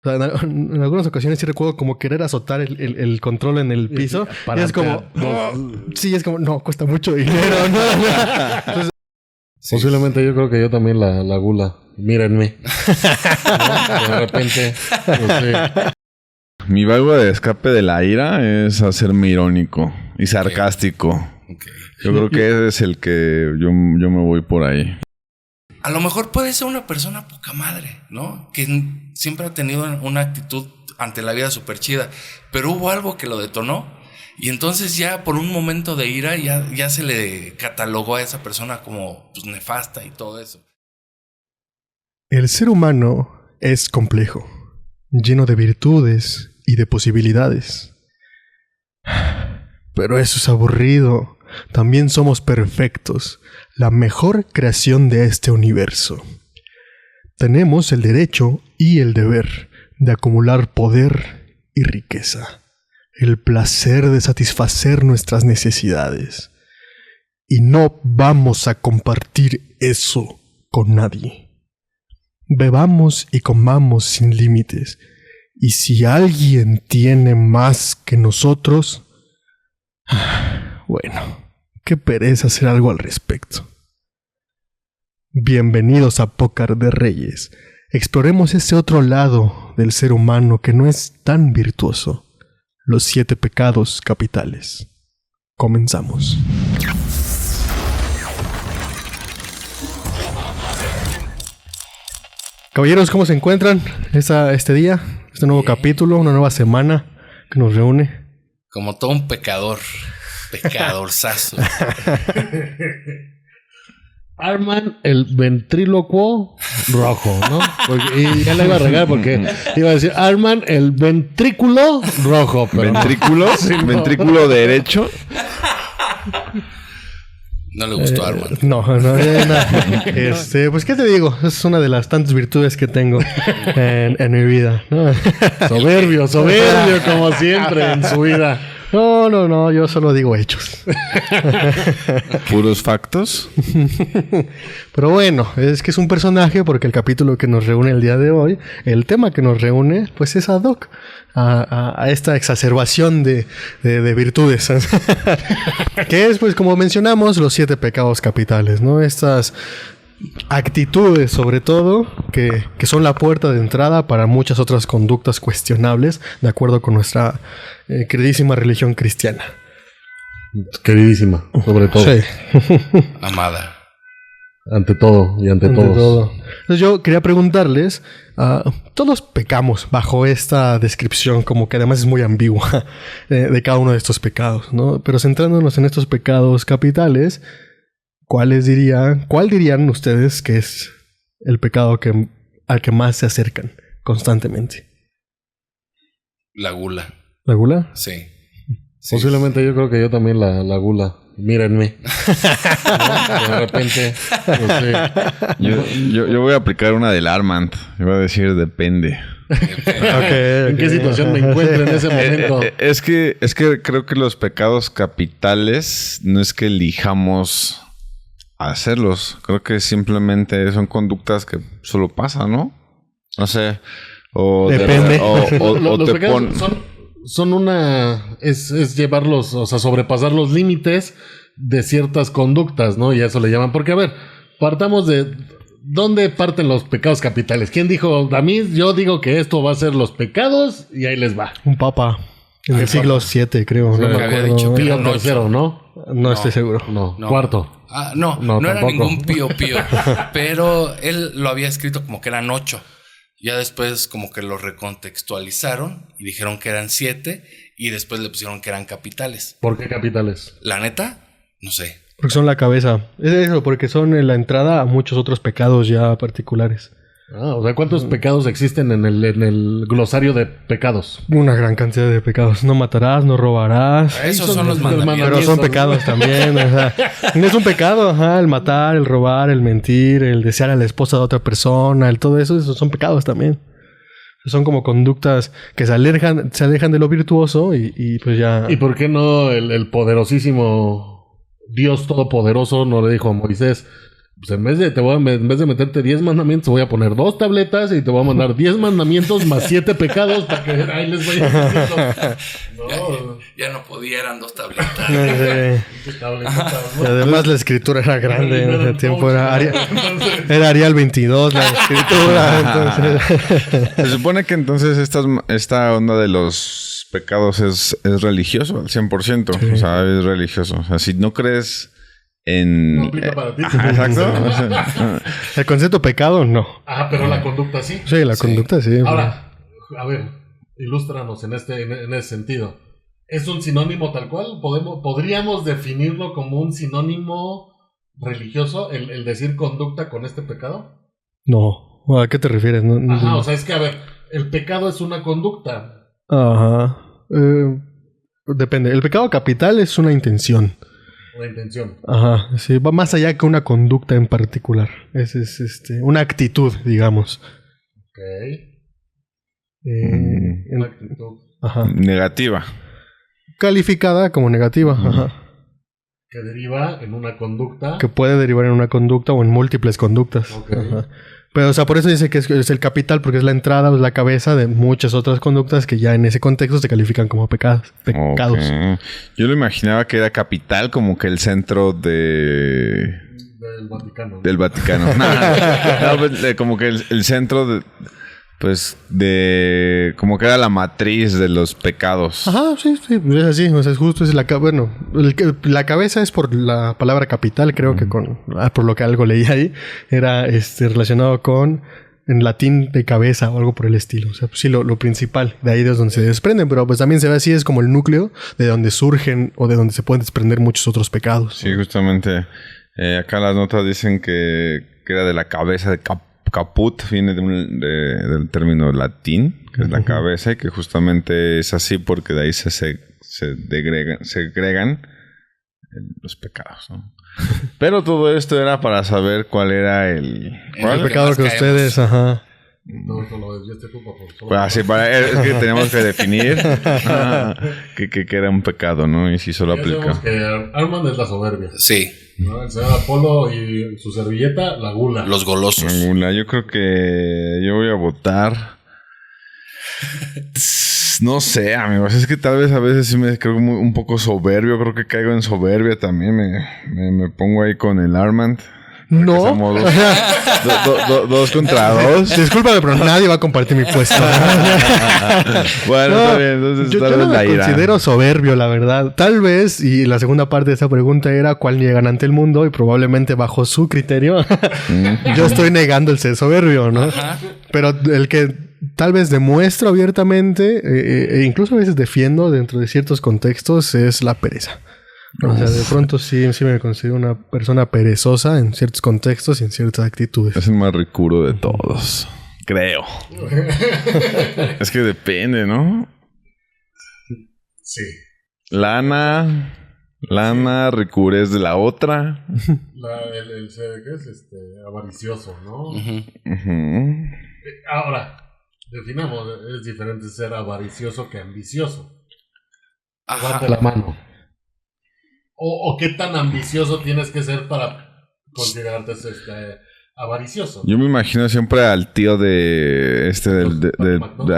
O sea, en algunas ocasiones sí recuerdo como querer azotar el control en el piso. Y es como... sí, es como... No, cuesta mucho dinero. ¿No? Entonces, sí, posiblemente yo creo que yo también la gula. Mírenme. ¿No? De repente... Mi válvula de escape de la ira es hacerme irónico y sarcástico. Okay. Yo creo que ese es el que yo me voy por ahí. A lo mejor puede ser una persona poca madre, ¿no? Que siempre ha tenido una actitud ante la vida súper chida, pero hubo algo que lo detonó y entonces ya por un momento de ira ya se le catalogó a esa persona como pues, nefasta y todo eso. El ser humano es complejo, lleno de virtudes y de posibilidades. Pero eso es aburrido. También somos perfectos, la mejor creación de este universo. Tenemos el derecho y el deber de acumular poder y riqueza, el placer de satisfacer nuestras necesidades. Y no vamos a compartir eso con nadie. Bebamos y comamos sin límites, y si alguien tiene más que nosotros, bueno, qué pereza hacer algo al respecto. Bienvenidos a Pócar de Reyes. Exploremos ese otro lado del ser humano que no es tan virtuoso. Los 7 pecados capitales. Comenzamos. Caballeros, ¿cómo se encuentran este día? Este nuevo capítulo, una nueva semana que nos reúne. Como todo un pecador. Pecadorzazo. Arman el ventrílocuo rojo, ¿no? Y ya le iba a regar porque iba a decir Arman el ventrículo rojo. Pero ¿Ventrículo? Sí, ¿ventrículo derecho? No le gustó a Arman. No. Pues, ¿qué te digo? Es una de las tantas virtudes que tengo en mi vida, ¿no? Soberbio, como siempre en su vida. No, yo solo digo hechos. ¿Puros factos? Pero bueno, es que es un personaje porque el capítulo que nos reúne el día de hoy, el tema que nos reúne, pues es ad hoc a esta exacerbación de virtudes. Que es, pues como mencionamos, los 7 pecados capitales, ¿no? Estas actitudes, sobre todo, que son la puerta de entrada para muchas otras conductas cuestionables, de acuerdo con nuestra queridísima religión cristiana. Queridísima, sobre todo. Sí. Amada. Ante todo y ante todos. Entonces yo quería preguntarles, todos pecamos bajo esta descripción, como que además es muy ambigua, de cada uno de estos pecados, ¿no? Pero centrándonos en estos pecados capitales, ¿cuál dirían ustedes que es el pecado al que más se acercan constantemente? La gula. ¿La gula? Sí. Posiblemente yo creo que yo también la gula. Mírenme. ¿No? De repente. Yo voy a aplicar una del Armand. Yo voy a decir depende. Okay. ¿En qué situación me encuentro en ese momento? Es que creo que los pecados capitales no es que elijamos hacerlos. Creo que simplemente son conductas que solo pasan, ¿no? No sé. Depende. Los pecados son una... Es llevarlos, o sea, sobrepasar los límites de ciertas conductas, ¿no? Y a eso le llaman. Porque, a ver, partamos de... ¿Dónde parten los pecados capitales? ¿Quién dijo? A mí, yo digo que esto va a ser los pecados y ahí les va. Un papa. En el siglo VII, creo. No me acuerdo. Pío III, ¿no? No estoy seguro. No. Cuarto. No era ningún pío. Pero él lo había escrito como que eran 8. Ya después como que lo recontextualizaron y dijeron que eran 7 y después le pusieron que eran capitales. ¿Por qué capitales? La neta, no sé. Porque son la cabeza. Es eso, porque son la entrada a muchos otros pecados ya particulares. O sea, ¿cuántos pecados existen en el glosario de pecados? Una gran cantidad de pecados. No matarás, no robarás. Esos son los mandamientos. Pero son pecados también. O sea, no es un pecado, el matar, el robar, el mentir, el desear a la esposa de otra persona, todo eso, esos son pecados también. Son como conductas que se alejan de lo virtuoso y pues ya... ¿Y por qué no el poderosísimo Dios Todopoderoso no le dijo a Moisés: Pues en vez de meterte 10 mandamientos, voy a poner 2 tabletas y te voy a mandar 10 mandamientos más 7 pecados para que ahí les vaya diciendo. No. Ya no podía, eran 2 tabletas. Y además la escritura era grande en ese tiempo. Era Arial 22 la escritura. Entonces. Se supone que entonces esta onda de los pecados es religioso al 100%. Sí. O sea, es religioso. O sea, si no crees... No aplica para ti. Exacto. El concepto pecado, no. Pero la conducta sí. Sí, la conducta sí. Ahora, a ver, ilústranos en ese sentido. ¿Es un sinónimo tal cual? ¿Podríamos definirlo como un sinónimo religioso, el decir conducta con este pecado? No. ¿A qué te refieres? No. O sea, es que, a ver, el pecado es una conducta. Ajá. Depende. El pecado capital es una intención. Una intención. Ajá, sí, va más allá que una conducta en particular. Es una actitud, digamos. Ok. Una actitud. Ajá. Negativa. Calificada como negativa, ajá. Que deriva en una conducta. Que puede derivar en una conducta o en múltiples conductas. Okay. Ajá. Pero, o sea, por eso dice que es el capital, porque es la entrada o la cabeza de muchas otras conductas que ya en ese contexto se califican como pecados. Okay. Yo lo imaginaba que era capital como que el centro del Vaticano. Del Vaticano. No, pues, como que el centro de como que era la matriz de los pecados. Ajá, sí, es así, o sea, es justo, es la cabeza es por la palabra capital, creo que por lo que algo leí ahí, era relacionado con, en latín, de cabeza o algo por el estilo, o sea, pues sí, lo principal, de ahí es donde se desprenden, pero pues también se ve así, es como el núcleo de donde surgen o de donde se pueden desprender muchos otros pecados. Sí, justamente, acá las notas dicen que era de la cabeza de caput, viene del término latín, que es la cabeza, y que justamente es así porque de ahí se segregan los pecados, ¿no? Pero todo esto era para saber cuál era el pecado que ustedes, ajá. No, solo desviaste tú, por favor. Pues así, es que tenemos que definir que era un pecado, ¿no? Y si solo aplica. Que Armand es la soberbia. Sí. ¿No? El señor Apolo y su servilleta, la gula. Los golosos. La gula. Yo creo que yo voy a votar. No sé, amigos. Es que tal vez a veces sí me creo un poco soberbio. Creo que caigo en soberbia también. Me pongo ahí con el Armand. No. Somos dos contra dos. Discúlpame, pero nadie va a compartir mi puesto. Bueno, está bien. Entonces, yo no me considero soberbio, la verdad. Tal vez, y la segunda parte de esa pregunta era ¿cuál niegan ante el mundo? Y probablemente bajo su criterio yo estoy negando el ser soberbio, ¿no? Pero el que tal vez demuestro abiertamente e incluso a veces defiendo dentro de ciertos contextos es la pereza. O sea, de pronto sí me considero una persona perezosa en ciertos contextos y en ciertas actitudes. Es el más ricuro de todos. Creo. Es que depende, ¿no? Sí. Lana, ricurez de la otra. ¿Qué es? Avaricioso, ¿no? Ahora, definamos, es diferente ser avaricioso que ambicioso. Levante la mano. ¿O qué tan ambicioso tienes que ser para considerarte avaricioso? Yo me imagino siempre al tío de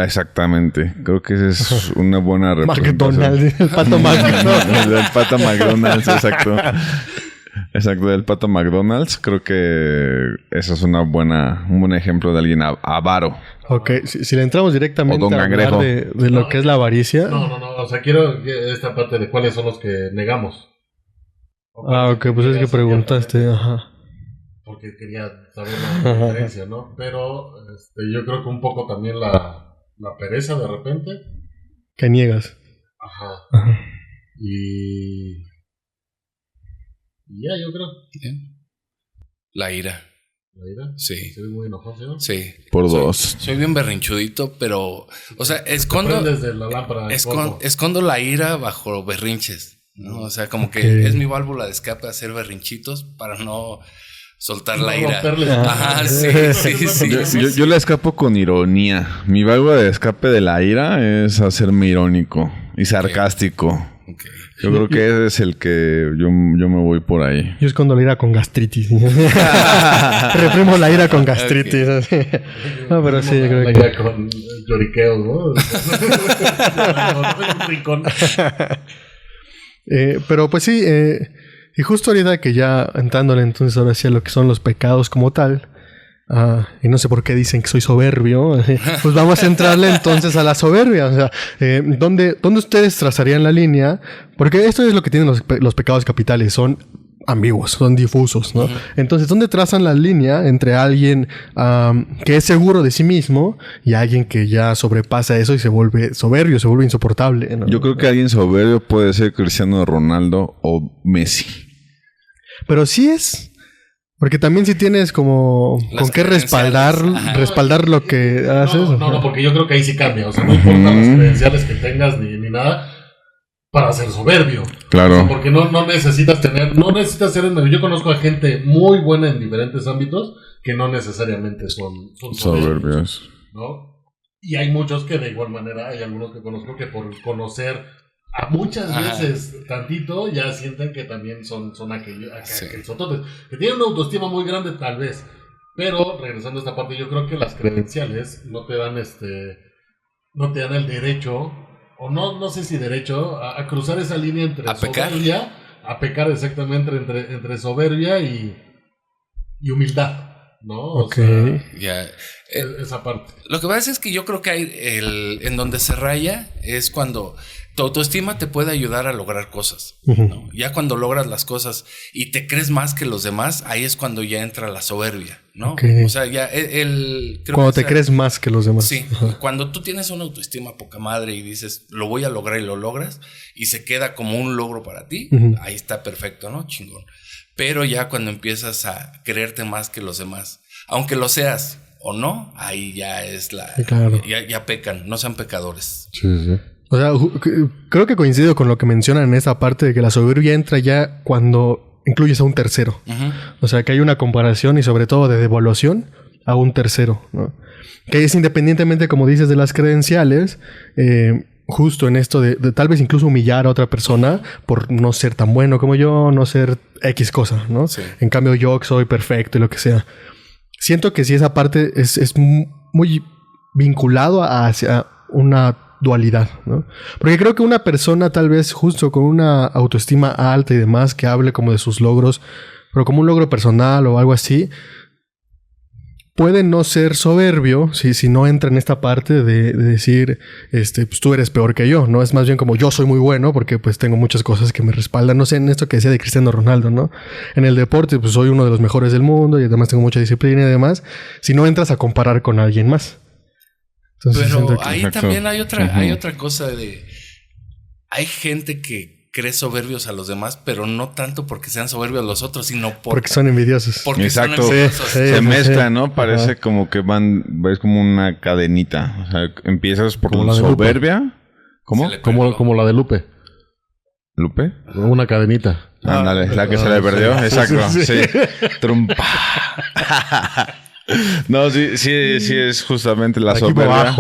exactamente. Creo que esa es una buena representación. McDonald's, el pato McDonald's. El pato McDonald's, exacto. Exacto, del pato McDonald's. Creo que eso es un buen ejemplo de alguien avaro. Ok, si le entramos directamente a hablar de lo que es la avaricia. No. O sea, quiero esta parte de cuáles son los que negamos. Ok, pues es que preguntaste, ajá. Porque quería saber la diferencia, ¿no? Pero yo creo que un poco también la pereza de repente. Que niegas. Ajá. Y ya, yo creo. Bien. La ira. ¿La ira? Sí. ¿Soy muy enojado, ¿no? Sí. Por dos. Soy bien berrinchudito, pero... O sea, escondo la ira bajo berrinches, ¿no? O sea, como que es mi válvula de escape hacer berrinchitos para no soltar la ira. Ajá, sí. Yo la escapo con ironía. Mi válvula de escape de la ira es hacerme irónico y sarcástico. Okay. Yo creo que ese es el que yo me voy por ahí. Yo escondo la ira con gastritis. Reprimo la ira con gastritis. No, pero sí, yo creo la que... ira con lloriqueos, ¿no? Pero pues sí, y justo ahorita que ya entrándole entonces ahora sí a lo que son los pecados como tal, y no sé por qué dicen que soy soberbio, pues vamos a entrarle entonces a la soberbia. O sea, ¿dónde ustedes trazarían la línea? Porque esto es lo que tienen los pecados capitales, son ambiguos, son difusos, ¿no? Entonces, ¿dónde trazan la línea entre alguien que es seguro de sí mismo y alguien que ya sobrepasa eso y se vuelve soberbio, se vuelve insoportable, ¿no? Yo creo que alguien soberbio puede ser Cristiano Ronaldo o Messi. Pero sí es... Porque también si tienes como con qué respaldar lo que haces. No, porque yo creo que ahí sí cambia. O sea, no importa las credenciales que tengas ni nada para ser soberbio. Claro. O sea, porque no necesitas ser yo conozco a gente muy buena en diferentes ámbitos que no necesariamente son soberbios, ¿no? Y hay muchos que de igual manera, hay algunos que conozco que por conocer a muchas veces tantito ya sienten que también son aquellos sototes, que tienen una autoestima muy grande tal vez, pero regresando a esta parte, yo creo que las credenciales no te dan el derecho, o no sé si derecho a cruzar esa línea entre soberbia, a pecar exactamente entre soberbia y humildad, ¿no? Okay. O sea, esa parte. Lo que pasa es que yo creo que hay en donde se raya es cuando tu autoestima te puede ayudar a lograr cosas, ¿no? Ya cuando logras las cosas y te crees más que los demás, ahí es cuando ya entra la soberbia, ¿no? Okay. O sea, ya cuando te crees más que los demás. Sí, cuando tú tienes una autoestima poca madre y dices, lo voy a lograr y lo logras, y se queda como un logro para ti, ahí está perfecto, ¿no? Chingón. Pero ya cuando empiezas a creerte más que los demás, aunque lo seas o no, ahí ya es claro. ya pecan, no sean pecadores. Sí. O sea, creo que coincido con lo que mencionan en esa parte de que la soberbia entra ya cuando incluyes a un tercero. O sea, que hay una comparación y sobre todo de devaluación a un tercero, ¿no? Que es independientemente, como dices, de las credenciales, justo en esto de tal vez incluso humillar a otra persona por no ser tan bueno como yo, no ser X cosa, ¿no? Sí. En cambio yo soy perfecto y lo que sea. Siento que sí esa parte es muy vinculado hacia una dualidad, ¿no? Porque creo que una persona tal vez justo con una autoestima alta y demás que hable como de sus logros, pero como un logro personal o algo así, puede no ser soberbio si no entra en esta parte de decir, pues tú eres peor que yo, ¿no? Es más bien como yo soy muy bueno porque pues tengo muchas cosas que me respaldan. No sé, en esto que decía de Cristiano Ronaldo, ¿no? En el deporte pues soy uno de los mejores del mundo y además tengo mucha disciplina y demás. Si no entras a comparar con alguien más. Entonces, pero ahí también hay otra cosa hay gente que cree soberbios a los demás, pero no tanto porque sean soberbios los otros, sino porque son envidiosos. Exacto. Se mezcla, ¿no? Parece como que es como una cadenita. O sea, empiezas por la soberbia. ¿Cómo? Como la de Lupe. ¿Lupe? Una cadenita. Ándale, la que se le perdió. Exacto. Sí. Trumpa. No, sí es justamente la soberbia.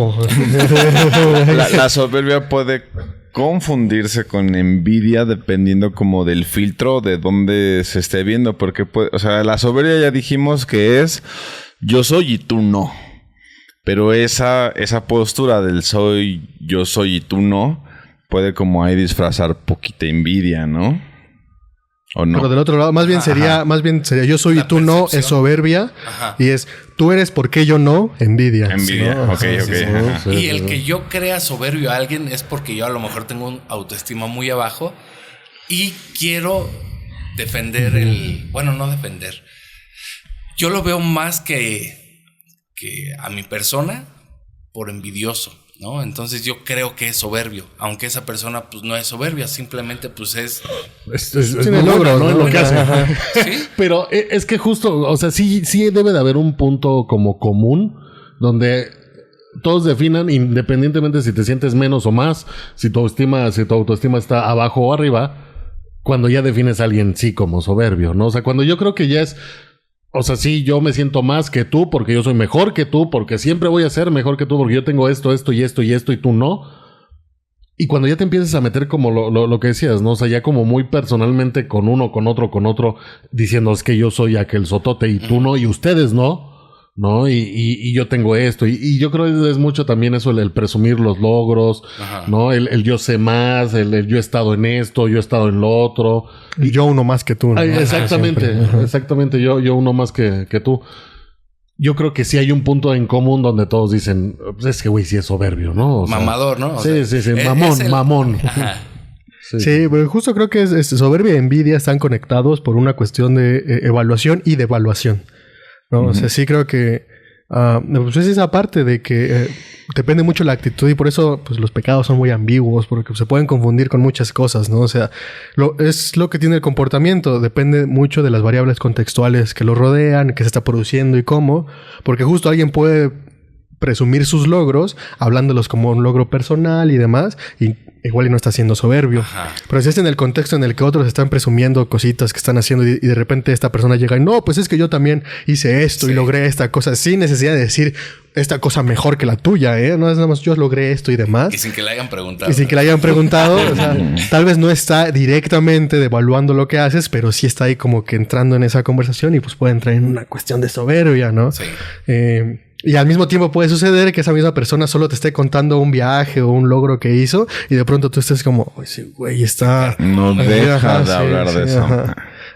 La soberbia puede confundirse con envidia dependiendo como del filtro de dónde se esté viendo, porque o sea, la soberbia ya dijimos que es yo soy y tú no. Pero esa postura del yo soy y tú no puede como ahí disfrazar poquita envidia, ¿no? ¿O no? Pero del otro lado, más bien sería yo soy y tú no, es soberbia. Ajá. Y es tú eres porque yo no, envidia. Envidia, ¿no? Ok. Y el que yo crea soberbio a alguien es porque yo a lo mejor tengo una autoestima muy abajo y quiero defender no defender. Yo lo veo más que a mi persona por envidioso, ¿no? Entonces yo creo que es soberbio, aunque esa persona pues no es soberbia, simplemente pues es un logro, ¿no? En lo que hace. ¿Sí? Pero es que justo, o sea, sí debe de haber un punto como común donde todos definan, independientemente si te sientes menos o más, si tu autoestima está abajo o arriba, cuando ya defines a alguien sí como soberbio, ¿no? O sea, cuando yo creo que ya es, o sea, sí, yo me siento más que tú porque yo soy mejor que tú, porque siempre voy a ser mejor que tú porque yo tengo esto y tú no. Y cuando ya te empiezas a meter como lo que decías, ¿no? O sea, ya como muy personalmente con uno, con otro, diciendo es que yo soy aquel sotote y tú no, y ustedes no, ¿no? Y yo tengo esto. Y yo creo que es mucho también eso, el presumir los logros, ¿no? El yo sé más, el yo he estado en esto, yo he estado en lo otro. Y yo uno más que tú, ¿no? Exactamente. Yo uno más que tú. Yo creo que sí hay un punto en común donde todos dicen, pues es que güey sí es soberbio, ¿no? O sea, mamador, ¿no? Sí, mamón. Sí, pero justo creo que soberbia y envidia están conectados por una cuestión de evaluación y devaluación, ¿no? O sea, sí creo que pues es esa parte de que depende mucho la actitud y por eso pues los pecados son muy ambiguos porque se pueden confundir con muchas cosas, ¿no? O sea, es lo que tiene el comportamiento, depende mucho de las variables contextuales que lo rodean, qué se está produciendo y cómo, porque justo alguien puede presumir sus logros hablándolos como un logro personal y demás y igual y no está siendo soberbio. Pero si es en el contexto en el que otros están presumiendo cositas que están haciendo y de repente esta persona llega y no, pues es que yo también hice esto y logré esta cosa sin necesidad de decir esta cosa mejor que la tuya, ¿eh? No es nada más yo logré esto y demás. Y sin que le hayan preguntado. O sea, tal vez no está directamente devaluando lo que haces, pero sí está ahí como que entrando en esa conversación y pues puede entrar en una cuestión de soberbia, ¿no? Sí. Y al mismo tiempo puede suceder que esa misma persona solo te esté contando un viaje o un logro que hizo y de pronto tú estés como, ese güey está... No deja de hablar de eso.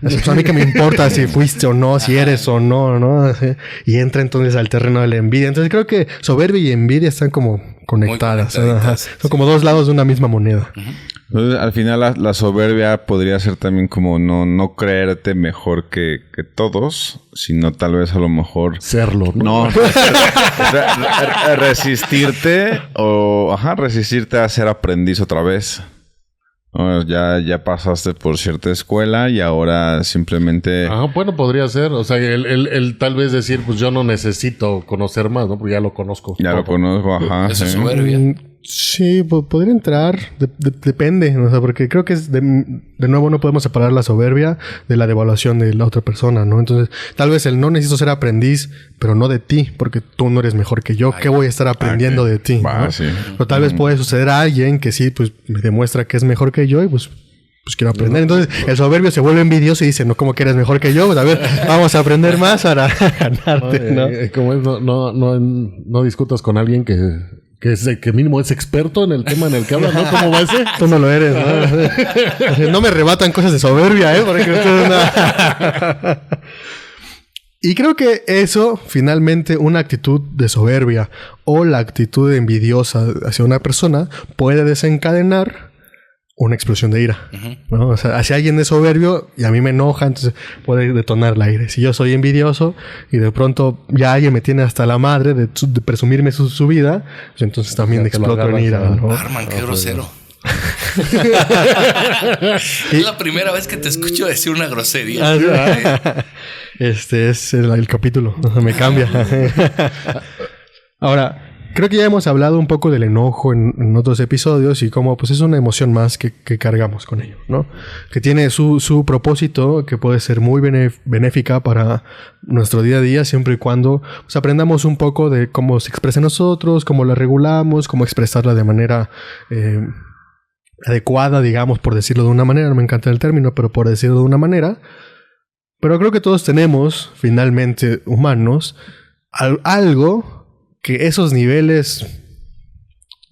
Pues a mí que me importa si fuiste o no, si eres o no, ¿no? Y entra entonces al terreno de la envidia. Entonces creo que soberbia y envidia están como conectadas. Son como dos lados de una misma moneda. Entonces, al final la soberbia podría ser también como no creerte mejor que todos, sino tal vez a lo mejor... Serlo, ¿no? Resistirte resistirte a ser aprendiz otra vez. ¿No? Ya pasaste por cierta escuela y ahora simplemente... Bueno, podría ser. O sea, el tal vez decir, pues yo no necesito conocer más, ¿no? Porque ya lo conozco. Ya lo conozco, Eso es soberbia. Sí, podría entrar. Depende. O sea, porque creo que es de nuevo no podemos separar la soberbia de la devaluación de la otra persona, ¿no? Entonces, tal vez el no necesito ser aprendiz, pero no de ti, porque tú no eres mejor que yo. ¿Qué voy a estar aprendiendo de ti? ¿No? Sí. Pero tal vez puede suceder a alguien que sí, pues me demuestra que es mejor que yo y pues quiero aprender. Entonces, el soberbio se vuelve envidioso y dice, no, ¿cómo que eres mejor que yo? Pues a ver, vamos a aprender más para ganarte, ¿no? Como es, no discutas con alguien que mínimo es experto en el tema en el que habla, ¿no? ¿Cómo va ese? Tú no lo eres, ¿no? No me rebatan cosas de soberbia, ¿eh? Porque Y creo que eso, finalmente, una actitud de soberbia o la actitud envidiosa hacia una persona puede desencadenar una explosión de ira, ¿no? O sea, hacia alguien es soberbio y a mí me enoja, entonces puede detonar el aire. Si yo soy envidioso y de pronto ya alguien me tiene hasta la madre de presumirme su vida, pues entonces también exploto en ira, ¿no? Arman, qué grosero. Es la primera vez que te escucho decir una grosería. Este es el capítulo. Me cambia. Ahora, creo que ya hemos hablado un poco del enojo en otros episodios y cómo pues es una emoción más que cargamos con ello, ¿no? Que tiene su propósito, que puede ser muy benéfica para nuestro día a día, siempre y cuando pues, aprendamos un poco de cómo se expresa en nosotros, cómo la regulamos, cómo expresarla de manera adecuada, digamos, por decirlo de una manera. No me encanta el término, pero por decirlo de una manera. Pero creo que todos tenemos, finalmente, humanos, algo que esos niveles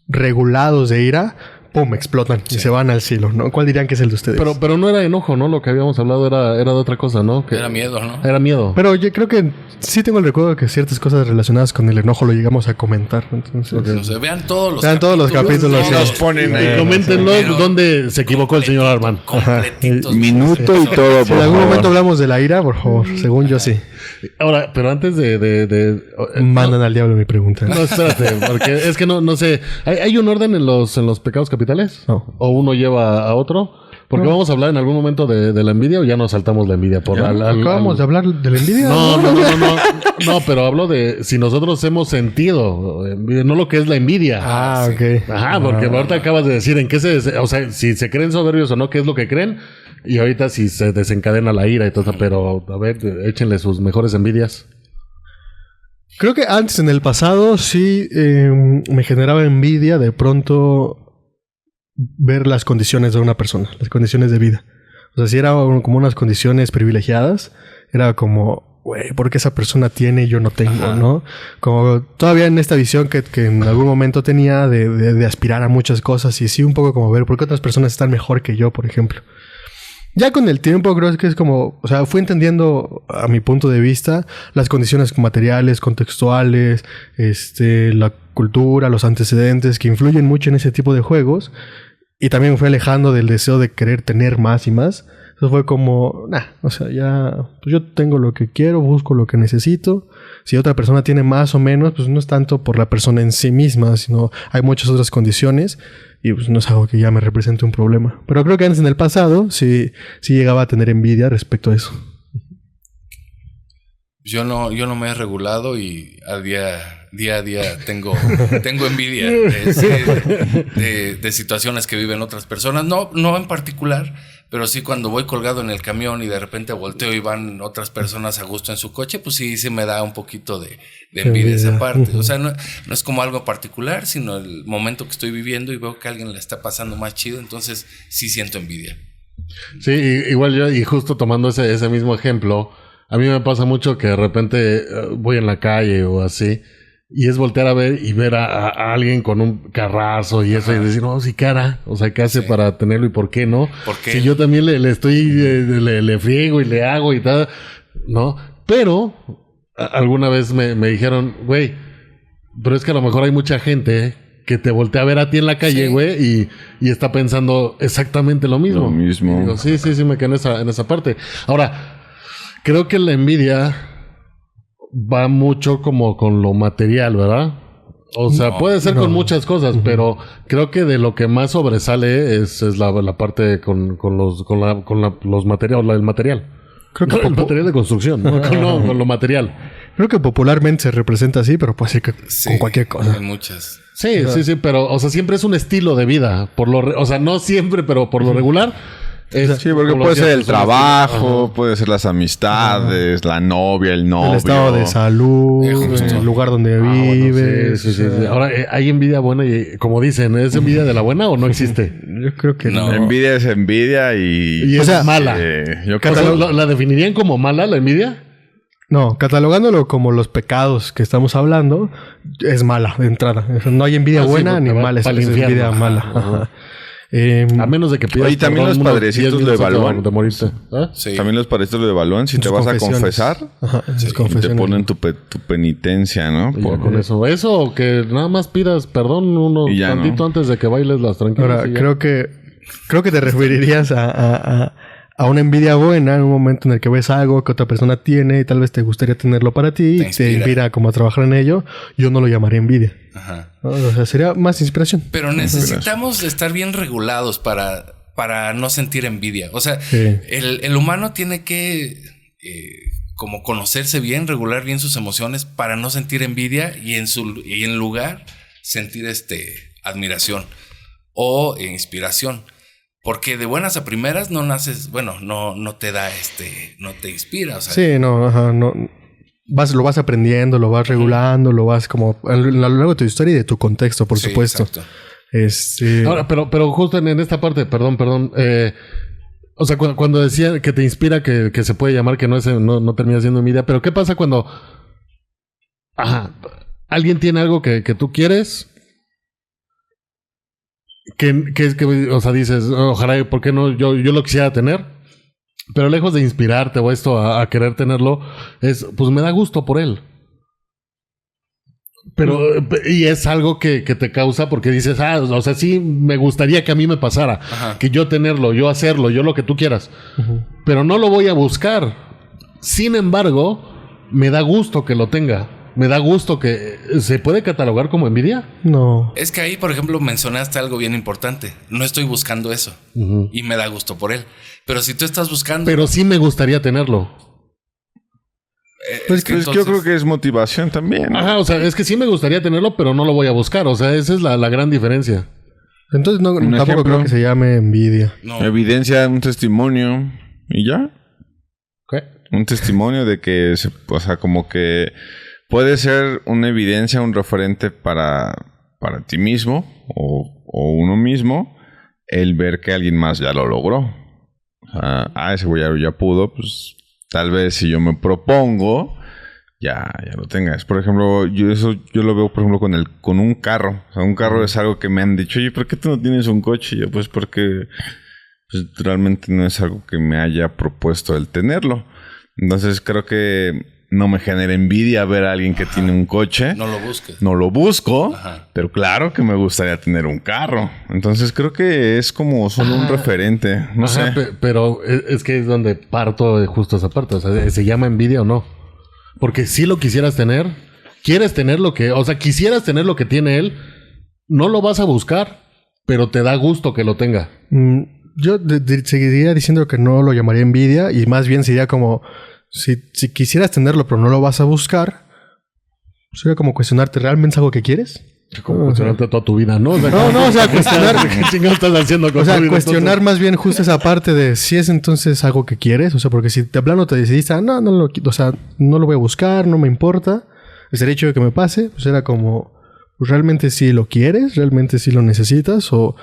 regulados de ira, ¡pum!, explotan y se van al cielo, ¿no? ¿Cuál dirían que es el de ustedes? Pero no era enojo, ¿no? Lo que habíamos hablado era de otra cosa, ¿no? Que era miedo, ¿no? Era miedo. Pero yo creo que sí tengo el recuerdo de que ciertas cosas relacionadas con el enojo lo llegamos a comentar. Entonces, vean todos los capítulos. Los ponen ahí. Y coméntenlo dónde se equivocó el señor Arman. Minuto y todo, si en algún momento hablamos de la ira, por favor. Según yo, sí. Ahora, pero antes de mandan al diablo mi pregunta. No, espérate, porque es que no sé. ¿Hay un orden en los pecados capitales? No. ¿O uno lleva a otro? Porque vamos a hablar en algún momento de la envidia, o ya nos saltamos la envidia por ¿Acabamos de hablar de la envidia? No, pero hablo de si nosotros hemos sentido envidia, no lo que es la envidia. Ok. Ajá, porque ahorita acabas de decir en qué o sea, si se creen soberbios o no, qué es lo que creen. Y ahorita si se desencadena la ira y todo, pero a ver, échenle sus mejores envidias. Creo que antes, en el pasado, sí me generaba envidia de pronto ver las condiciones de una persona, las condiciones de vida. O sea, si era como unas condiciones privilegiadas, era como, güey, ¿por qué esa persona tiene y yo no tengo, Ajá. ¿no? Como todavía en esta visión que en algún momento tenía de aspirar a muchas cosas y sí un poco como ver por qué otras personas están mejor que yo, por ejemplo. Ya con el tiempo creo que es como, o sea, fui entendiendo a mi punto de vista las condiciones materiales, contextuales, la cultura, los antecedentes que influyen mucho en ese tipo de juegos. Y también me fui alejando del deseo de querer tener más y más. Eso fue como, o sea, ya pues yo tengo lo que quiero, busco lo que necesito. Si otra persona tiene más o menos, pues no es tanto por la persona en sí misma, sino hay muchas otras condiciones y pues no es algo que ya me represente un problema. Pero creo que antes en el pasado sí llegaba a tener envidia respecto a eso. Yo no me he regulado y día a día tengo envidia de situaciones que viven otras personas. No en particular, pero sí cuando voy colgado en el camión y de repente volteo y van otras personas a gusto en su coche, pues sí me da un poquito de envidia esa parte. O sea, no es como algo particular, sino el momento que estoy viviendo y veo que a alguien le está pasando más chido, entonces sí siento envidia. Sí, igual yo, y justo tomando ese mismo ejemplo, a mí me pasa mucho que de repente voy en la calle o así y es voltear a ver y ver a alguien con un carrazo y eso, Ajá. y decir, no, sí, cara, o sea, ¿qué hace para tenerlo y por qué no? ¿Por qué? Si yo también le estoy, le friego y le hago y tal, ¿no? Pero alguna vez me dijeron, güey, pero es que a lo mejor hay mucha gente que te voltea a ver a ti en la calle, güey, y está pensando exactamente lo mismo. Y digo, sí, me quedé en esa parte. Ahora, creo que la envidia va mucho como con lo material, ¿verdad? O sea, puede ser con muchas cosas, pero creo que de lo que más sobresale es la parte con los materiales, el material. Creo que el material de construcción, ¿no? con lo material. Creo que popularmente se representa así, pero puede ser que con cualquier cosa. Hay muchas. Sí, pero, o sea, siempre es un estilo de vida. O sea, no siempre, pero por lo regular. Sí, porque puede ser el trabajo, puede ser las amistades, la novia, el novio. El estado de salud, el lugar donde vives. Bueno, sí. Ahora, ¿hay envidia buena? Y como dicen, ¿es envidia de la buena o no existe? Yo creo que no. Envidia es envidia y es mala. ¿La definirían como mala, la envidia? No, catalogándolo como los pecados que estamos hablando, es mala de entrada. No hay envidia buena ni mala, es envidia mala. A menos de que pidas. Y también los padrecitos lo evalúan. De morirse. Sí. También los padrecitos lo evalúan. Si te vas a confesar, y te ponen tu penitencia, ¿no? Con eso. Eso o que nada más pidas perdón tantito antes de que bailes las tranquilas. Ahora, creo que te referirías a una envidia buena en un momento en el que ves algo que otra persona tiene y tal vez te gustaría tenerlo para ti y te inspira como a trabajar en ello. Yo no lo llamaría envidia. Ajá. O sea, sería más inspiración. Pero necesitamos estar bien regulados para no sentir envidia. O sea, el humano tiene que como conocerse bien, regular bien sus emociones para no sentir envidia y en lugar sentir admiración o inspiración. Porque de buenas a primeras no naces, no te da no te inspira. O sea, sí, no. Lo vas aprendiendo, lo vas regulando, lo vas como a lo largo de tu historia y de tu contexto, por supuesto. Exacto. Ahora, pero justo en esta parte, perdón. O sea, cuando decía que te inspira, que se puede llamar que no termina siendo envidia, pero ¿qué pasa cuando alguien tiene algo que tú quieres? Que o sea, dices, ojalá, ¿por qué no? Yo lo quisiera tener. Pero lejos de inspirarte o esto a querer tenerlo, pues me da gusto por él. Pero, y es algo que te causa porque dices, o sea, sí me gustaría que a mí me pasara. Ajá. Que yo tenerlo, yo hacerlo, yo lo que tú quieras. Uh-huh. Pero no lo voy a buscar. Sin embargo, me da gusto que lo tenga. Me da gusto que... ¿Se puede catalogar como envidia? No. Es que ahí, por ejemplo, mencionaste algo bien importante. No estoy buscando eso. Uh-huh. Y me da gusto por él. Pero si tú estás buscando... Pero sí me gustaría tenerlo. Pues entonces... yo creo que es motivación también, ¿no? Ajá, o sea, es que sí me gustaría tenerlo, pero no lo voy a buscar. O sea, esa es la gran diferencia. Entonces tampoco creo que se llame envidia. No. Evidencia, un testimonio. ¿Y ya? ¿Qué? Un testimonio de que... O sea, como que... Puede ser una evidencia, un referente para ti mismo o uno mismo el ver que alguien más ya lo logró. O sea, ese güey ya pudo, pues tal vez si yo me propongo, ya lo tengas. Por ejemplo, yo lo veo, por ejemplo, con un carro. O sea, un carro es algo que me han dicho, oye, ¿por qué tú no tienes un coche? Y yo, pues porque pues, realmente no es algo que me haya propuesto el tenerlo. Entonces creo que no me genera envidia ver a alguien que tiene un coche. No lo busques. No lo busco, pero claro que me gustaría tener un carro. Entonces creo que es como solo un referente. No sé. Pero es que es donde parto de justo esa parte. O sea, ¿se llama envidia o no? Porque si lo quisieras tener, quisieras tener lo que tiene él, no lo vas a buscar, pero te da gusto que lo tenga. Yo seguiría diciendo que no lo llamaría envidia y más bien sería como si quisieras tenerlo pero no lo vas a buscar, sería como cuestionarte, ¿realmente es algo que quieres? Como cuestionarte toda tu vida, ¿no? O sea, o sea, cuestionar ¿qué chingados estás haciendo con o sea, tu vida, cuestionar entonces? más bien justo esa parte de si es entonces algo que quieres, o sea, porque si de plano te decidiste, no lo voy a buscar, no me importa, es el hecho de que me pase, pues era como, pues, ¿realmente sí lo quieres? ¿Realmente sí lo necesitas? ¿O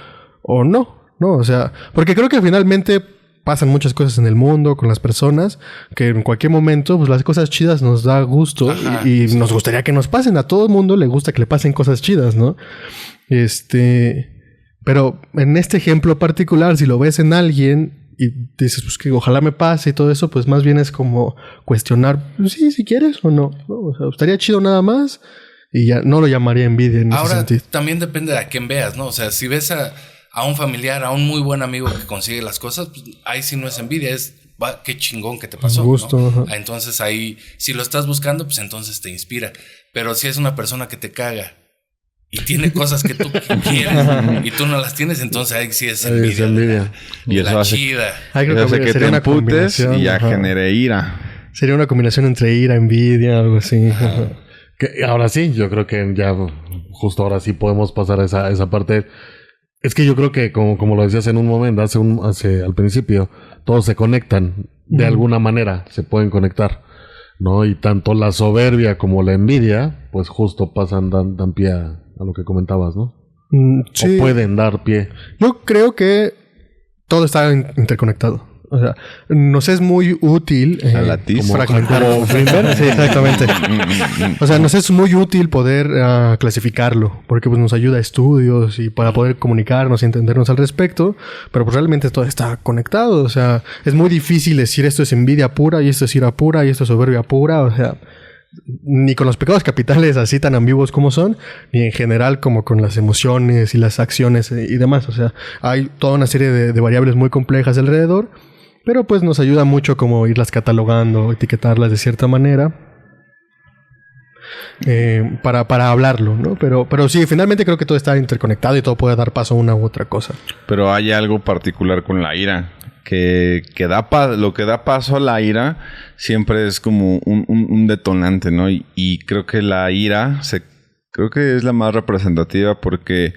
no? ¿No? O sea, porque creo que finalmente pasan muchas cosas en el mundo, con las personas, que en cualquier momento, pues las cosas chidas nos da gusto y nos gustaría que nos pasen. A todo el mundo le gusta que le pasen cosas chidas, ¿no? Pero en este ejemplo particular, si lo ves en alguien y dices, pues que ojalá me pase y todo eso, pues más bien es como cuestionar, pues, sí, si quieres o no. O sea, estaría chido nada más y ya no lo llamaría envidia en ese sentido. Ahora, también depende de a quién veas, ¿no? O sea, si ves a un familiar, a un muy buen amigo que consigue las cosas, pues ahí sí no es envidia, es qué chingón que te pasó. Gusto, ¿no? Entonces ahí, si lo estás buscando, pues entonces te inspira. Pero si es una persona que te caga y tiene cosas que tú quieres y tú no las tienes, entonces ahí sí es envidia. Y eso hace, chida. Eso hace que te emputes y ya genere ira. Sería una combinación entre ira, envidia, algo así. Que ahora sí, yo creo que ya justo ahora sí podemos pasar a esa parte. Es que yo creo que, como lo decías en un momento, al principio, todos se conectan de alguna manera, se pueden conectar, ¿no? Y tanto la soberbia como la envidia, pues justo dan pie a lo que comentabas, ¿no? Sí. O pueden dar pie. Yo creo que todo está interconectado. O sea, nos es muy útil fragmentar. Sí, exactamente. O sea, nos es muy útil poder clasificarlo, porque pues nos ayuda a estudios y para poder comunicarnos y entendernos al respecto, pero pues realmente todo está conectado. O sea, es muy difícil decir esto es envidia pura y esto es ira pura y esto es soberbia pura. O sea, ni con los pecados capitales así tan ambiguos como son, ni en general como con las emociones y las acciones y demás. O sea, hay toda una serie de variables muy complejas alrededor. Pero pues nos ayuda mucho como irlas catalogando, etiquetarlas de cierta manera para hablarlo, ¿no? Pero sí, finalmente creo que todo está interconectado y todo puede dar paso a una u otra cosa. Pero hay algo particular con la ira, que lo que da paso a la ira siempre es como un detonante, ¿no? Y creo que la ira creo que es la más representativa porque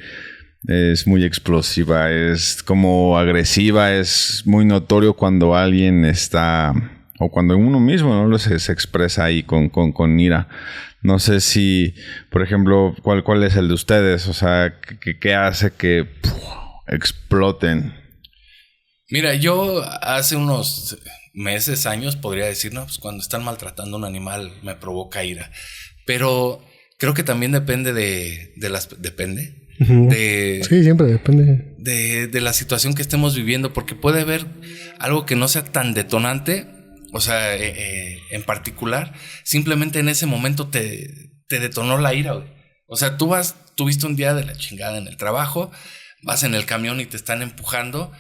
es muy explosiva, es como agresiva, es muy notorio cuando alguien está, o cuando uno mismo, ¿no? se expresa ahí con ira. No sé si, por ejemplo, ¿cuál es el de ustedes? O sea, ¿qué hace que exploten? Mira, yo hace unos meses, años, podría decir, no, pues cuando están maltratando a un animal me provoca ira. Pero creo que también depende depende. Sí, siempre depende de la situación que estemos viviendo, porque puede haber algo que no sea tan detonante, o sea, en particular, simplemente en ese momento te detonó la ira, güey. O sea, tuviste un día de la chingada en el trabajo, vas en el camión y te están empujando,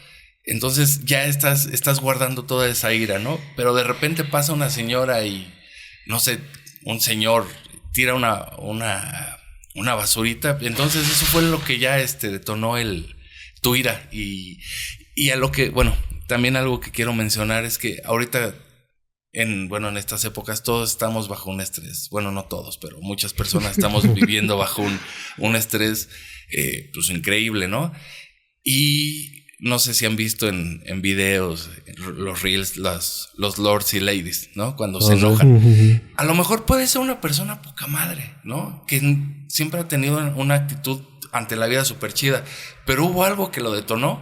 entonces ya estás guardando toda esa ira, ¿no? Pero de repente pasa una señora y, no sé, un señor tira una basurita, entonces eso fue lo que ya detonó tu ira y a lo que, bueno, también algo que quiero mencionar es que ahorita en estas épocas todos estamos bajo un estrés, bueno, no todos, pero muchas personas estamos viviendo bajo un estrés pues increíble, ¿no? Y no sé si han visto en videos, los reels, los lords y ladies, ¿no? Cuando se enojan. A lo mejor puede ser una persona poca madre, ¿no? Que siempre ha tenido una actitud ante la vida súper chida. Pero hubo algo que lo detonó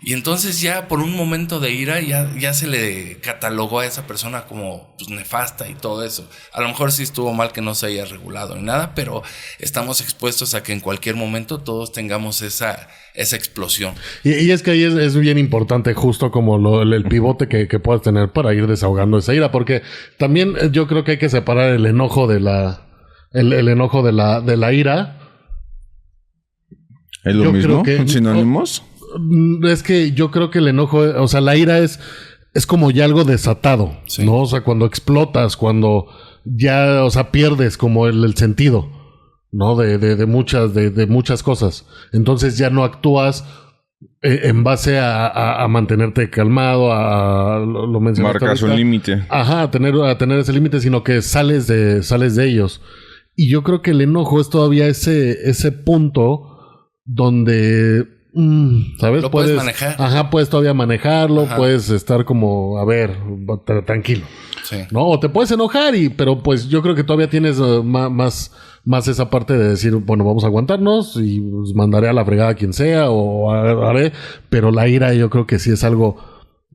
Y entonces ya por un momento de ira ya se le catalogó a esa persona como pues, nefasta y todo eso. A lo mejor sí estuvo mal que no se haya regulado ni nada, pero estamos expuestos a que en cualquier momento todos tengamos esa explosión. Y es que ahí es bien importante justo como el pivote que puedas tener para ir desahogando esa ira, porque también yo creo que hay que separar el enojo de el enojo de la ira. ¿Es lo mismo? ¿Son sinónimos? Es que yo creo que el enojo, o sea, la ira es como ya algo desatado, sí. ¿No? O sea, cuando explotas, cuando ya, o sea, pierdes como el sentido, ¿no? De muchas cosas. Entonces ya no actúas en base a mantenerte calmado, lo mencionaste. Marcas un límite. Ajá, a tener ese límite, sino que sales de ellos. Y yo creo que el enojo es todavía ese punto donde... ¿sabes? Lo puedes manejar. Ajá, puedes todavía manejarlo, ajá. Puedes estar como, a ver, tranquilo. Sí. ¿No? O te puedes enojar, pero pues yo creo que todavía tienes más esa parte de decir, bueno, vamos a aguantarnos y pues, mandaré a la fregada a quien sea o haré. Pero la ira yo creo que sí es algo,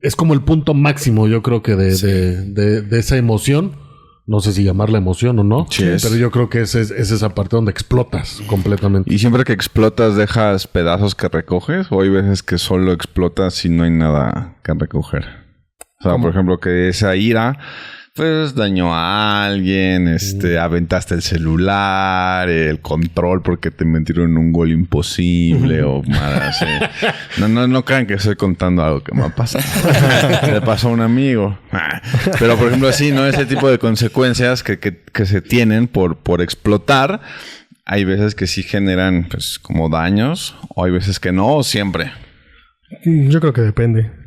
es como el punto máximo, yo creo que de esa emoción. No sé si llamarla emoción o no, sí, pero yo creo que es esa parte donde explotas completamente. ¿Y siempre que explotas dejas pedazos que recoges? ¿O hay veces que solo explotas y no hay nada que recoger? O sea, ¿cómo? Por ejemplo, que esa ira, pues dañó a alguien, aventaste el celular, el control porque te metieron un gol imposible o más así. No crean que estoy contando algo que me ha pasado. Le pasó a un amigo. Pero por ejemplo así, ¿no? Ese tipo de consecuencias que se tienen por explotar, hay veces que sí generan pues como daños o hay veces que no, o siempre. Yo creo que depende.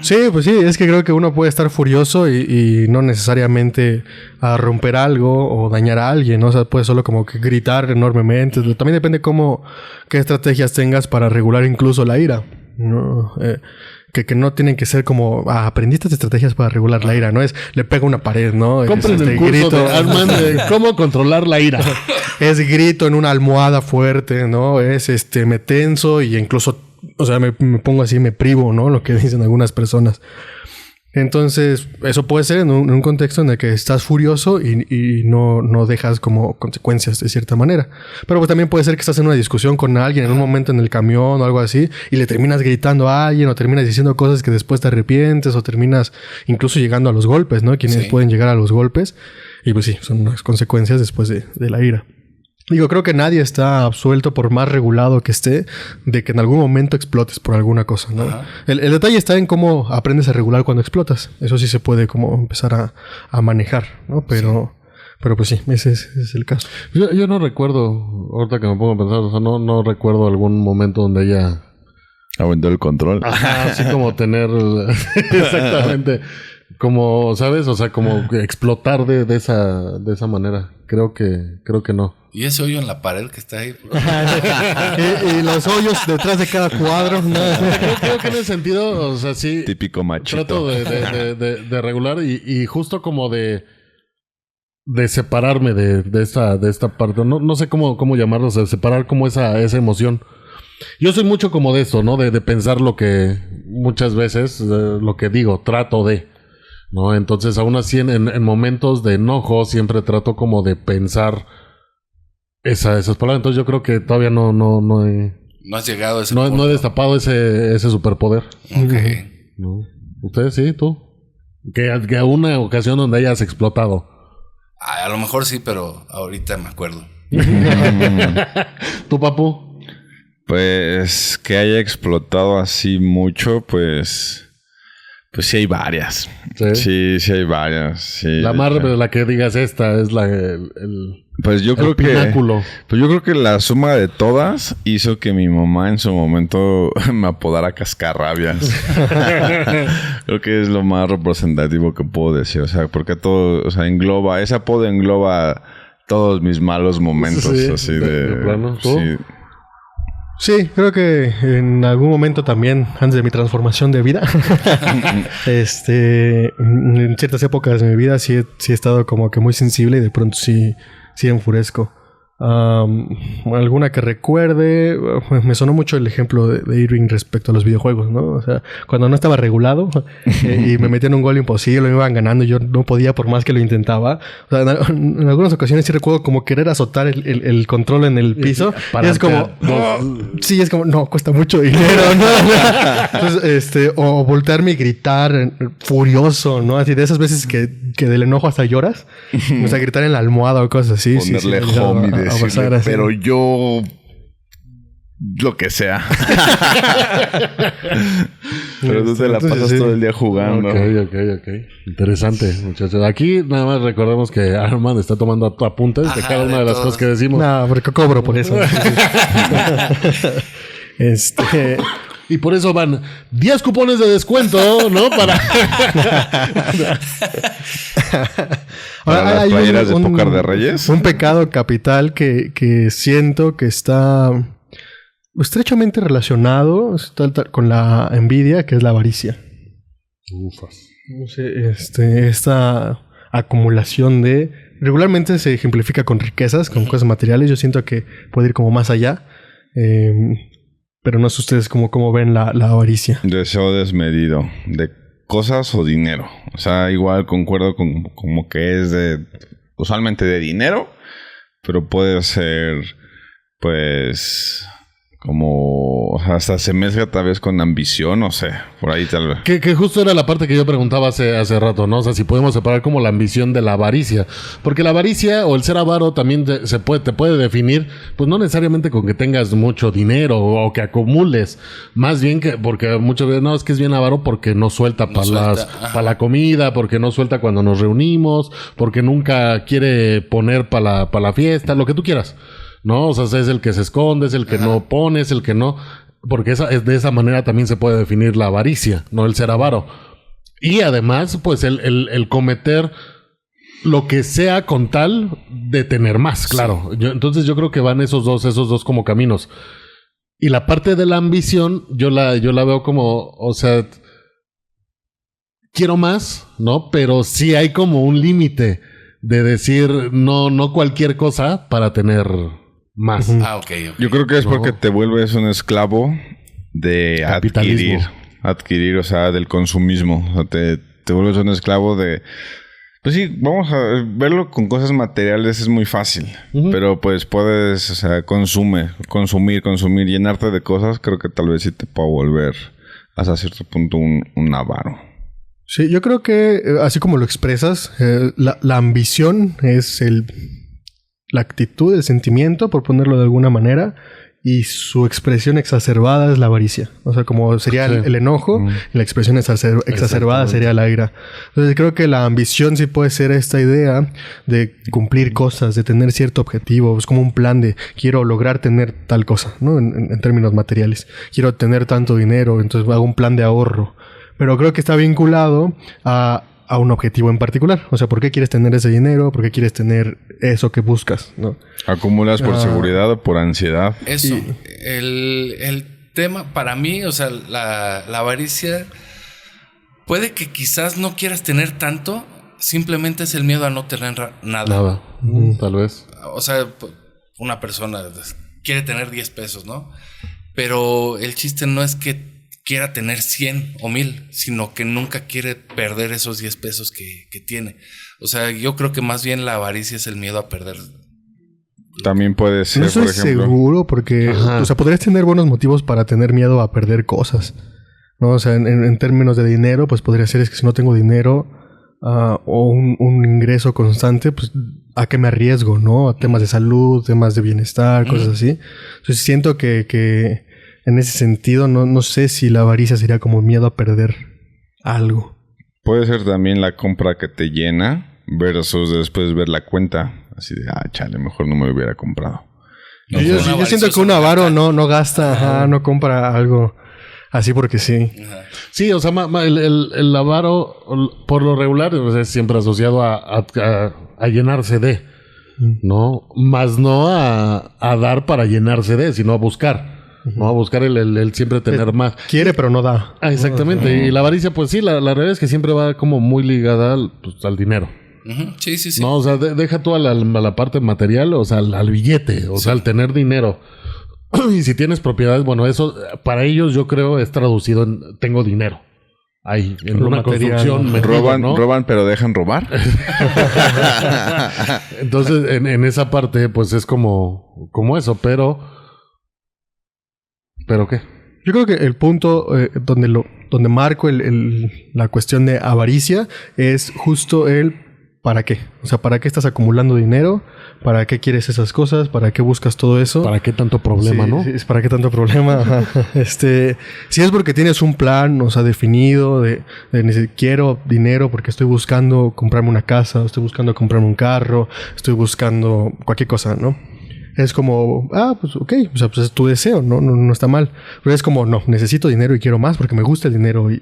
Sí, pues sí, es que creo que uno puede estar furioso y no necesariamente a romper algo o dañar a alguien, ¿no? O sea, puede solo como que gritar enormemente. También depende qué estrategias tengas para regular incluso la ira, ¿no? Que no tienen que ser como aprendiste estrategias para regular la ira, no es le pego una pared, ¿no? Compren el curso grito de Altman de cómo controlar la ira. Es grito en una almohada fuerte, ¿no? Es me tenso y incluso, o sea, me pongo así, me privo, ¿no? Lo que dicen algunas personas. Entonces, eso puede ser en un contexto en el que estás furioso y no dejas como consecuencias de cierta manera. Pero pues también puede ser que estás en una discusión con alguien en un momento en el camión o algo así y le terminas gritando a alguien o terminas diciendo cosas que después te arrepientes o terminas incluso llegando a los golpes, ¿no? Quienes pueden llegar a los golpes. Y pues sí, son unas consecuencias después de la ira. Digo, creo que nadie está absuelto, por más regulado que esté, de que en algún momento explotes por alguna cosa, ¿no? El detalle está en cómo aprendes a regular cuando explotas. Eso sí se puede como empezar a manejar, ¿no? Pero pues sí, ese es el caso. Yo no recuerdo, ahorita que me pongo a pensar, o sea, no recuerdo algún momento donde ella... aventó el control. Ajá, así como tener... exactamente. Como, ¿sabes? O sea, como explotar de esa manera. Creo que no. Y ese hoyo en la pared que está ahí. y los hoyos detrás de cada cuadro. ¿No? Creo que en ese sentido, o sea, sí. Típico machito. Trato de regular y justo como de separarme de esta parte. No sé cómo llamarlo, o sea, separar como esa emoción. Yo soy mucho como de esto, ¿no? De pensar lo que muchas veces, lo que digo, trato de. ¿No? Entonces, aún así, en momentos de enojo, siempre trato como de pensar esas palabras. Entonces, yo creo que todavía no he... No has llegado a ese punto. No he destapado ese superpoder. Ok. ¿No? ¿Ustedes sí? ¿Tú? Que una ocasión donde hayas explotado. A lo mejor sí, pero ahorita me acuerdo. ¿Tú, papu? Pues que haya explotado así mucho, pues sí hay varias. Sí hay varias. Sí, la más la que digas esta es pues yo creo pináculo. Pues yo creo que la suma de todas hizo que mi mamá en su momento me apodara Cascarrabias. Creo que es lo más representativo que puedo decir. O sea, porque todo, o sea, ese apodo engloba todos mis malos momentos. Sí, así de plano. ¿Tú? Sí. Sí, creo que en algún momento también, antes de mi transformación de vida, en ciertas épocas de mi vida sí he estado como que muy sensible y de pronto sí enfurezco. Alguna que recuerde. Me sonó mucho el ejemplo de Irving respecto a los videojuegos, ¿no? O sea, cuando no estaba regulado y me metían un gol imposible, me iban ganando y yo no podía por más que lo intentaba. O sea, en algunas ocasiones sí recuerdo como querer azotar el control en el piso. Y es como... sí, es como... No, cuesta mucho dinero, ¿no? Entonces, o voltearme y gritar furioso, ¿no? Así de esas veces que del enojo hasta lloras. O sea, gritar en la almohada o cosas así. Ponerle home y decirle, pero yo... lo que sea. Pero tú te la pasas todo el día jugando. Ok. Interesante, muchachos. Aquí nada más recordemos que Armand está tomando apuntes de cada una de las cosas que decimos. No, porque cobro por eso. Y por eso van 10 cupones de descuento, ¿no? Para las playeras de Pócar de Reyes. Un pecado capital que siento que está estrechamente relacionado con la envidia, que es la avaricia. Ufas. No sé, esta acumulación regularmente se ejemplifica con riquezas, con cosas materiales. Yo siento que puede ir como más allá. Pero no sé ustedes cómo ven la avaricia. Deseo desmedido de cosas o dinero. O sea, igual concuerdo con como que es usualmente de dinero, pero puede ser, pues, como, o sea, hasta se mezcla tal vez con ambición, no sé, por ahí tal vez. Que justo era la parte que yo preguntaba hace rato, ¿no? O sea, si podemos separar como la ambición de la avaricia. Porque la avaricia o el ser avaro también te puede definir, pues no necesariamente con que tengas mucho dinero o que acumules. Más bien porque muchas veces, no, es que es bien avaro porque no suelta para la comida, porque no suelta cuando nos reunimos, porque nunca quiere poner para la fiesta, lo que tú quieras. ¿No? O sea, es el que se esconde, es el que no pone, es el que no... Porque de esa manera también se puede definir la avaricia, no el ser avaro. Y además, pues, el cometer lo que sea con tal de tener más, claro. Sí. Entonces yo creo que van esos dos como caminos. Y la parte de la ambición, yo la veo como, o sea, quiero más, ¿no? Pero sí hay como un límite de decir no cualquier cosa para tener... más. Okay. Yo creo que es porque te vuelves un esclavo de adquirir, o sea, del consumismo. O sea, te vuelves un esclavo de... Pues sí, vamos a verlo con cosas materiales es muy fácil. Pero pues puedes, o sea, consumir, llenarte de cosas. Creo que tal vez sí te pueda volver hasta cierto punto un avaro. Sí, yo creo que así como lo expresas, la ambición es la actitud, el sentimiento, por ponerlo de alguna manera, y su expresión exacerbada es la avaricia. O sea, como sería el enojo, y la expresión exacerbada sería la ira. Entonces creo que la ambición sí puede ser esta idea de cumplir cosas, de tener cierto objetivo. Es como un plan de quiero lograr tener tal cosa, ¿no? En términos materiales. Quiero tener tanto dinero, entonces hago un plan de ahorro. Pero creo que está vinculado a un objetivo en particular. O sea, ¿por qué quieres tener ese dinero? ¿Por qué quieres tener eso que buscas? ¿No? ¿Acumulas por seguridad o por ansiedad? Eso. El tema para mí, o sea, la avaricia, puede que quizás no quieras tener tanto, simplemente es el miedo a no tener nada. Tal vez. O sea, una persona quiere tener 10 pesos, ¿no? Pero el chiste no es que quiera tener 100 o 1000, sino que nunca quiere perder esos 10 pesos que tiene. O sea, yo creo que más bien la avaricia es el miedo a perder. También puede ser, no estoy por ejemplo. seguro porque, o sea, podrías tener buenos motivos para tener miedo a perder cosas, ¿no? O sea, en términos de dinero, pues podría ser es que si no tengo dinero o un ingreso constante, pues ¿a qué me arriesgo, no? A temas de salud, temas de bienestar, cosas así. Entonces siento que en ese sentido, no sé si la avaricia sería como miedo a perder algo. Puede ser también la compra que te llena versus después ver la cuenta. Así de, chale, mejor no me hubiera comprado. No, yo siento que un avaro no gasta, no compra algo así porque sí. Sí, o sea, el avaro, por lo regular, es siempre asociado a llenarse de, ¿no? Más no a dar para llenarse de, sino a buscar. ¿No? A buscar el siempre tener más. Quiere, pero no da. Exactamente. Y la avaricia, pues sí, la realidad es que siempre va como muy ligada al dinero. Sí. No, o sea, deja tú a la parte material, o sea, al billete, o sea, al tener dinero. Y si tienes propiedades, bueno, eso para ellos yo creo es traducido en tengo dinero. Ahí, en una construcción. Roban, pero dejan robar. Entonces, en esa parte, pues es como eso, pero ¿qué? Yo creo que el punto donde marco la cuestión de avaricia es justo el ¿para qué? O sea, ¿para qué estás acumulando dinero? ¿Para qué quieres esas cosas? ¿Para qué buscas todo eso? ¿Para qué tanto problema, no? Sí, ¿para qué tanto problema? Si es porque tienes un plan, o sea, definido de quiero dinero porque estoy buscando comprarme una casa, estoy buscando comprarme un carro, estoy buscando cualquier cosa, ¿no? Es como, pues ok, o sea, pues es tu deseo, no está mal. Pero es como, no, necesito dinero y quiero más porque me gusta el dinero y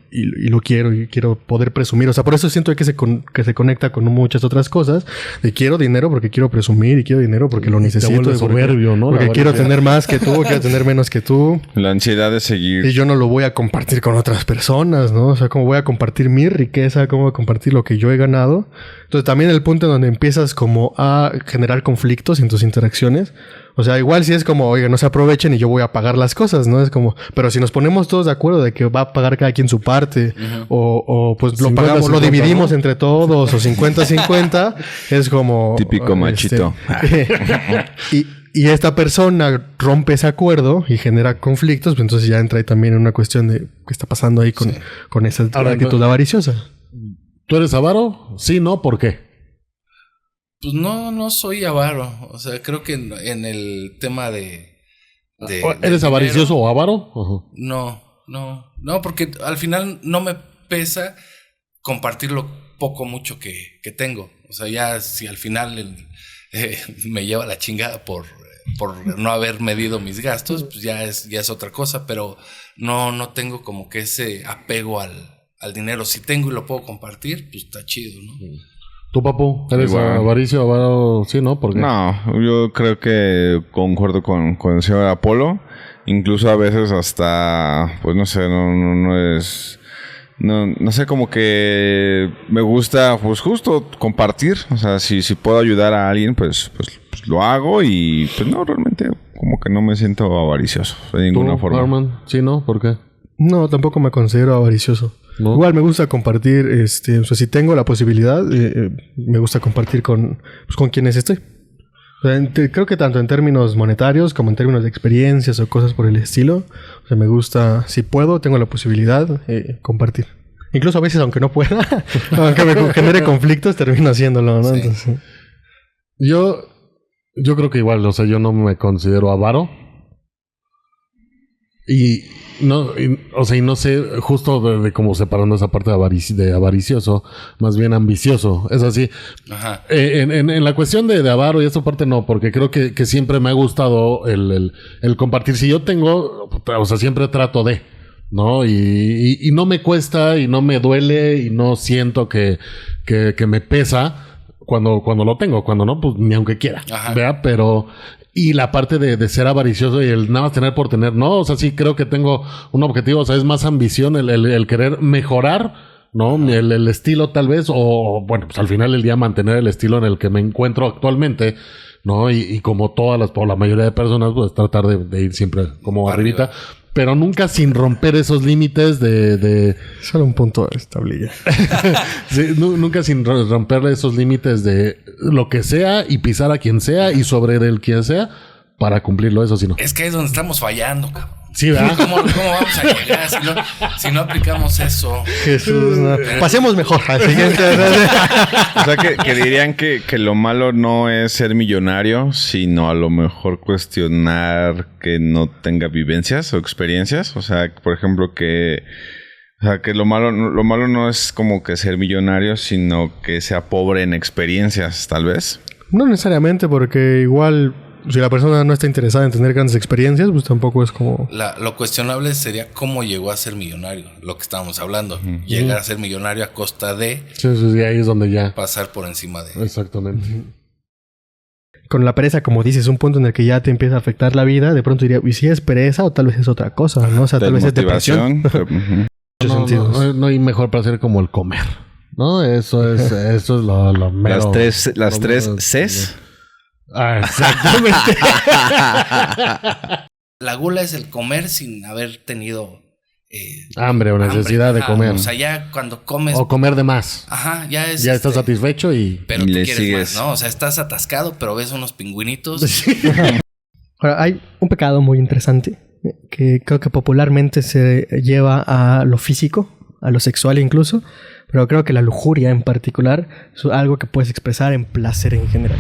lo quiero y quiero poder presumir. O sea, por eso siento que se conecta con muchas otras cosas. De quiero dinero porque quiero presumir y quiero dinero porque lo necesito. Te soberbio, ¿no? Porque quiero tener más que tú, quiero tener menos que tú. La ansiedad de seguir. Y yo no lo voy a compartir con otras personas, ¿no? O sea, ¿cómo voy a compartir mi riqueza? ¿Cómo voy a compartir lo que yo he ganado? Entonces, también el punto en donde empiezas como a generar conflictos en tus interacciones. O sea, igual si es como, oiga, no se aprovechen y yo voy a pagar las cosas, ¿no? Es como, pero si nos ponemos todos de acuerdo de que va a pagar cada quien su parte, o pues lo pagamos, 50, lo dividimos, ¿no? Entre todos, o 50-50, es como... Típico machito. Y esta persona rompe ese acuerdo y genera conflictos, pues entonces ya entra ahí también en una cuestión de qué está pasando ahí con esa actitud avariciosa. ¿Tú eres avaro? Sí, ¿no? ¿Por qué? Pues no soy avaro. O sea, creo que en el tema de ¿Eres avaricioso o avaro? Uh-huh. No, porque al final no me pesa compartir lo poco mucho que tengo. O sea, ya si al final me lleva la chingada por no haber medido mis gastos, pues ya es otra cosa, pero no tengo como que ese apego al dinero. Si tengo y lo puedo compartir, pues está chido, ¿no? ¿Tú, Papu? ¿Eres avaricio, avaro? Sí, ¿no? ¿Por qué? No, yo creo que concuerdo con el señor Apolo. Incluso a veces hasta, pues no sé, no es... No sé, como que me gusta, pues justo compartir. O sea, si puedo ayudar a alguien, pues lo hago. Y pues no, realmente como que no me siento avaricioso de ninguna forma. Arman? Sí, ¿no? ¿Por qué? No, tampoco me considero avaricioso. ¿No? Igual me gusta compartir, o sea, si tengo la posibilidad, me gusta compartir con quienes estoy. O sea, creo que tanto en términos monetarios como en términos de experiencias o cosas por el estilo. O sea, me gusta, si puedo, tengo la posibilidad, compartir. Incluso a veces, aunque no pueda, aunque me genere conflictos, termino haciéndolo, ¿no? Sí. Entonces, yo creo que igual, o sea, yo no me considero avaro. Y no sé, justo de como separando esa parte de avaricioso, más bien ambicioso, es así. Ajá. En la cuestión de avaro y esa parte no, porque creo que siempre me ha gustado el compartir. Si yo tengo, o sea, siempre trato de, ¿no? Y no me cuesta y no me duele y no siento que me pesa cuando lo tengo, cuando no, pues ni aunque quiera, ¿verdad? Pero... Y la parte de ser avaricioso y el nada más tener por tener, no, o sea, sí creo que tengo un objetivo, o sea, es más ambición el querer mejorar, ¿no? El estilo tal vez, o bueno, pues al final del día mantener el estilo en el que me encuentro actualmente, ¿no? Y como la mayoría de personas, pues tratar de ir siempre como arribita. Pero nunca sin romper esos límites de... Solo un punto de tablilla. Sí, nunca sin romper esos límites de lo que sea y pisar a quien sea y sobre del quien sea para cumplirlo, eso sí no. Es que ahí es donde estamos fallando, cabrón. Sí, ¿verdad? ¿Cómo vamos a llegar si no aplicamos eso? Jesús, no. Pasemos mejor al siguiente. O sea, que dirían que lo malo no es ser millonario, sino a lo mejor cuestionar que no tenga vivencias o experiencias. O sea, por ejemplo, que lo malo no es como que ser millonario, sino que sea pobre en experiencias, tal vez. No necesariamente, porque igual... Si la persona no está interesada en tener grandes experiencias, pues tampoco es como... Lo cuestionable sería cómo llegó a ser millonario, lo que estábamos hablando. Uh-huh. Llegar a ser millonario a costa de... Sí, ahí es donde ya... Pasar por encima de... Exactamente. Uh-huh. Con la pereza, como dices, un punto en el que ya te empieza a afectar la vida, de pronto diría, ¿y si es pereza o tal vez es otra cosa? ¿No? O sea, tal vez es depresión. No hay mejor placer como el comer. ¿no? Eso es lo mero. Las tres Cs. Exactamente. La gula es el comer sin haber tenido hambre o necesidad de comer. O sea, ya cuando comes... O comer de más. Ajá, ya es... Ya estás satisfecho y... Pero tú le quieres sigues. más, ¿no? O sea, estás atascado, pero ves unos pingüinitos. Ahora, hay un pecado muy interesante que creo que popularmente se lleva a lo físico, a lo sexual incluso, pero creo que la lujuria en particular es algo que puedes expresar en placer en general.